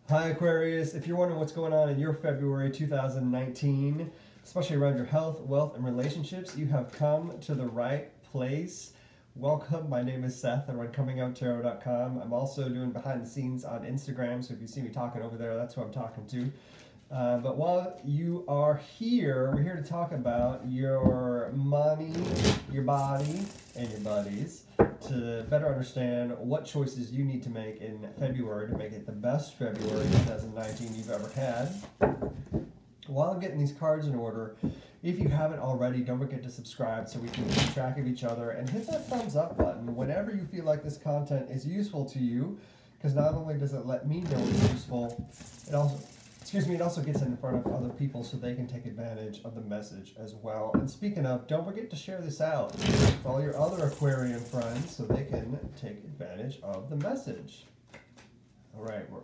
Hi Aquarius, if you're wondering what's going on in your February 2019, especially around your health, wealth, and relationships, you have come to the right place. Welcome, my name is Seth. I run Comingouttarot.com. I'm also doing behind the scenes on Instagram, so if you see me talking over there, that's who I'm talking to. But while you are here, we're here to talk about your money, your body, and your buddies to better understand what choices you need to make in February to make it the best February 2019 you've ever had. While I'm getting these cards in order, if you haven't already, don't forget to subscribe so we can keep track of each other, and hit that thumbs up button whenever you feel like this content is useful to you, because not only does it let me know it's useful, it also gets in front of other people so they can take advantage of the message as well. And speaking of, don't forget to share this out with all your other Aquarian friends so they can take advantage of the message. All right, we're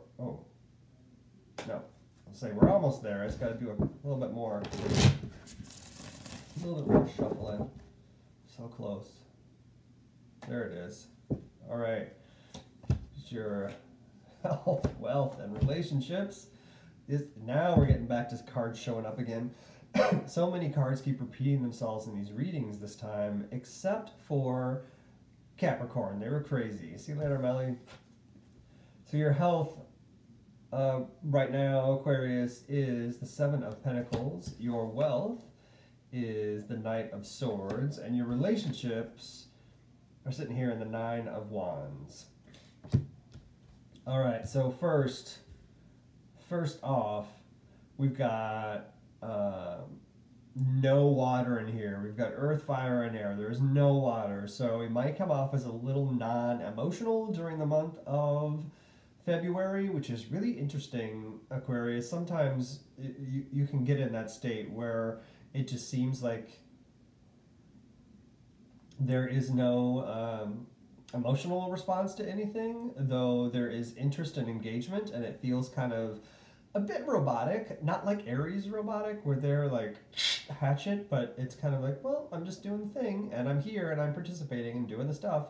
almost there. I just got to do a little bit more shuffling. So close. There it is. All right. It's your health, wealth, and relationships. Now we're getting back to cards showing up again. So many cards keep repeating themselves in these readings this time, except for Capricorn. They were crazy. See you later, Melly. So your health right now, Aquarius, is the Seven of Pentacles. Your wealth is the Knight of Swords. And your relationships are sitting here in the Nine of Wands. All right, so first off, we've got no water in here. We've got earth, fire, and air. There's no water. So it might come off as a little non-emotional during the month of February, which is really interesting, Aquarius. Sometimes you can get in that state where it just seems like there is no emotional response to anything, though there is interest and engagement, and it feels kind of a bit robotic, not like Aries robotic, where they're like hatchet, but it's kind of like, well, I'm just doing the thing, and I'm here, and I'm participating and doing the stuff,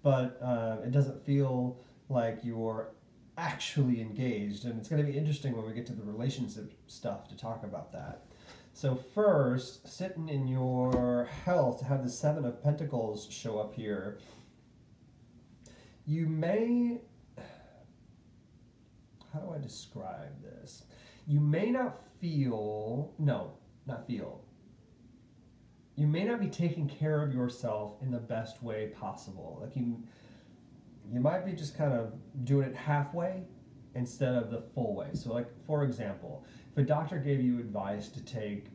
but it doesn't feel like you're actually engaged, and it's going to be interesting when we get to the relationship stuff to talk about that. So first, sitting in your health, to have the Seven of Pentacles show up here, you may, how do I describe this? You may not feel, you may not be taking care of yourself in the best way possible. Like you might be just kind of doing it halfway instead of the full way. So like, for example, if a doctor gave you advice to take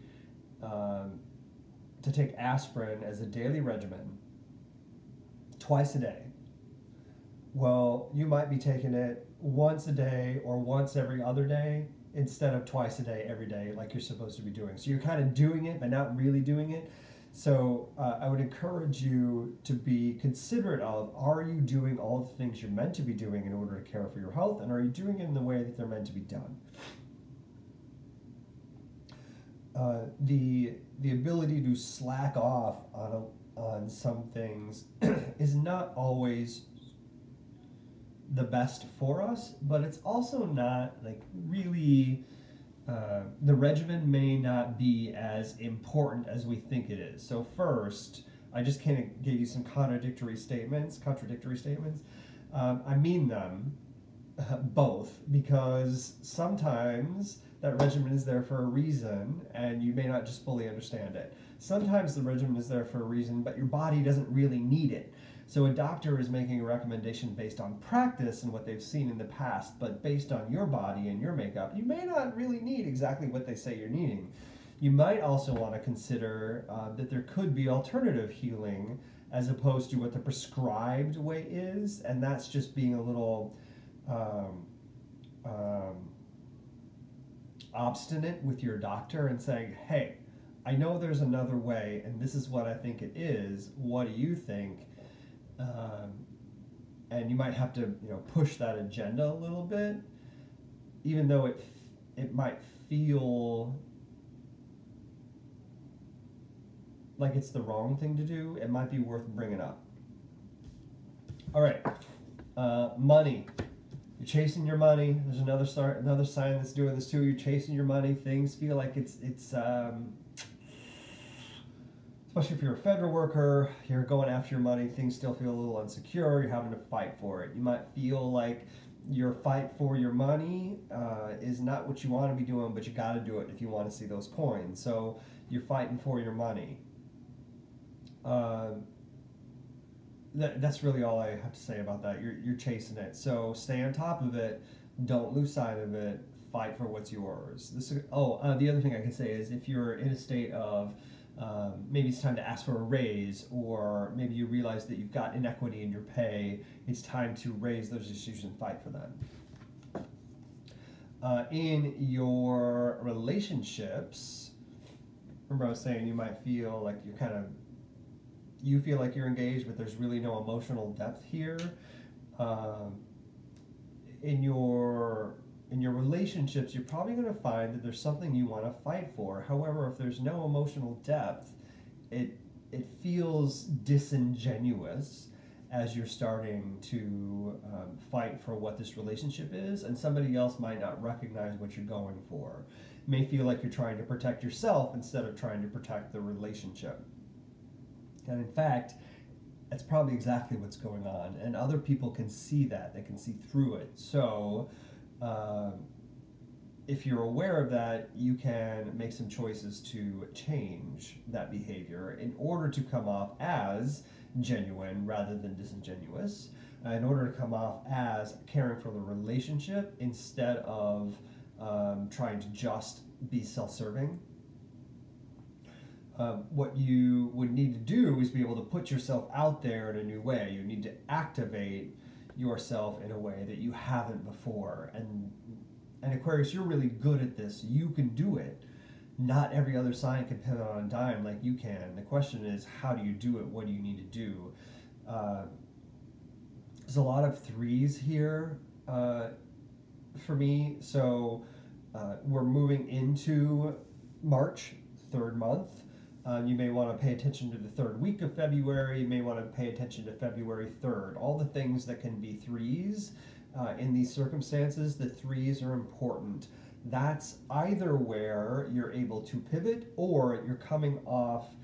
aspirin as a daily regimen twice a day, well, you might be taking it once a day or once every other day instead of twice a day every day like you're supposed to be doing. So you're kind of doing it but not really doing it. So I would encourage you to be considerate of, are you doing all the things you're meant to be doing in order to care for your health, and are you doing it in the way that they're meant to be done? The ability to slack off on some things is not always the best for us, but it's also not like really, the regimen may not be as important as we think it is. So first, I just kind of gave you some contradictory statements. I mean them both, because sometimes that regimen is there for a reason and you may not just fully understand it. Sometimes the regimen is there for a reason, but your body doesn't really need it. So a doctor is making a recommendation based on practice and what they've seen in the past, but based on your body and your makeup, you may not really need exactly what they say you're needing. You might also want to consider that there could be alternative healing as opposed to what the prescribed way is, and that's just being a little obstinate with your doctor and saying, hey, I know there's another way, and this is what I think it is. What do you think? And you might have to, push that agenda a little bit, even though it might feel like it's the wrong thing to do. It might be worth bringing up. All right, money. You're chasing your money. There's another sign that's doing this too. You're chasing your money. Things feel like it's especially if you're a federal worker, you're going after your money. Things still feel a little insecure. You're having to fight for it. You might feel like your fight for your money is not what you want to be doing, but you got to do it if you want to see those coins. So you're fighting for your money. That's really all I have to say about that. You're chasing it. So stay on top of it. Don't lose sight of it. Fight for what's yours. The other thing I can say is if you're in a state of maybe it's time to ask for a raise, or maybe you realize that you've got inequity in your pay, it's time to raise those issues and fight for them. In your relationships, remember I was saying you might feel like you feel like you're engaged, but there's really no emotional depth here. In your relationships, you're probably going to find that there's something you want to fight for. However, if there's no emotional depth, it feels disingenuous as you're starting to fight for what this relationship is, and somebody else might not recognize what you're going for. It may feel like you're trying to protect yourself instead of trying to protect the relationship. And in fact, that's probably exactly what's going on, and other people can see that. They can see through it. So if you're aware of that, you can make some choices to change that behavior in order to come off as genuine rather than disingenuous, in order to come off as caring for the relationship instead of trying to just be self-serving. What you would need to do is be able to put yourself out there in a new way. You need to activate yourself in a way that you haven't before. And Aquarius, you're really good at this. You can do it. Not every other sign can pivot on a dime like you can. The question is, how do you do it? What do you need to do? There's a lot of threes here for me. So we're moving into March, third month. You may want to pay attention to the third week of February. You may want to pay attention to February 3rd. All the things that can be threes in these circumstances, the threes are important. That's either where you're able to pivot or you're coming off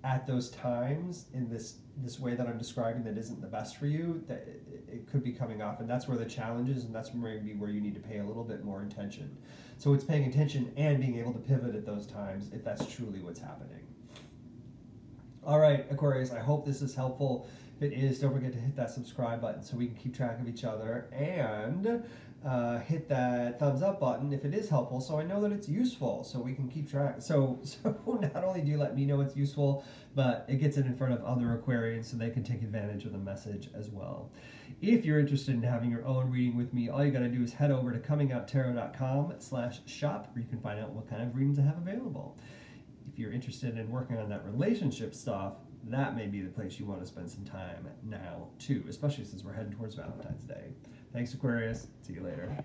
at those times in this way that I'm describing that isn't the best for you. That it could be coming off, and that's where the challenge is, and that's maybe where you need to pay a little bit more attention. So it's paying attention and being able to pivot at those times if that's truly what's happening. All right, Aquarius, I hope this is helpful. If it is, don't forget to hit that subscribe button so we can keep track of each other, and hit that thumbs up button if it is helpful, so I know that it's useful, so we can keep track. So not only do you let me know it's useful, but it gets it in front of other Aquarians so they can take advantage of the message as well. If you're interested in having your own reading with me, all you got to do is head over to Comingouttarot.com/shop, where you can find out what kind of readings I have available. If you're interested in working on that relationship stuff, that may be the place you want to spend some time now too, especially since we're heading towards Valentine's Day. Thanks, Aquarius. See you later.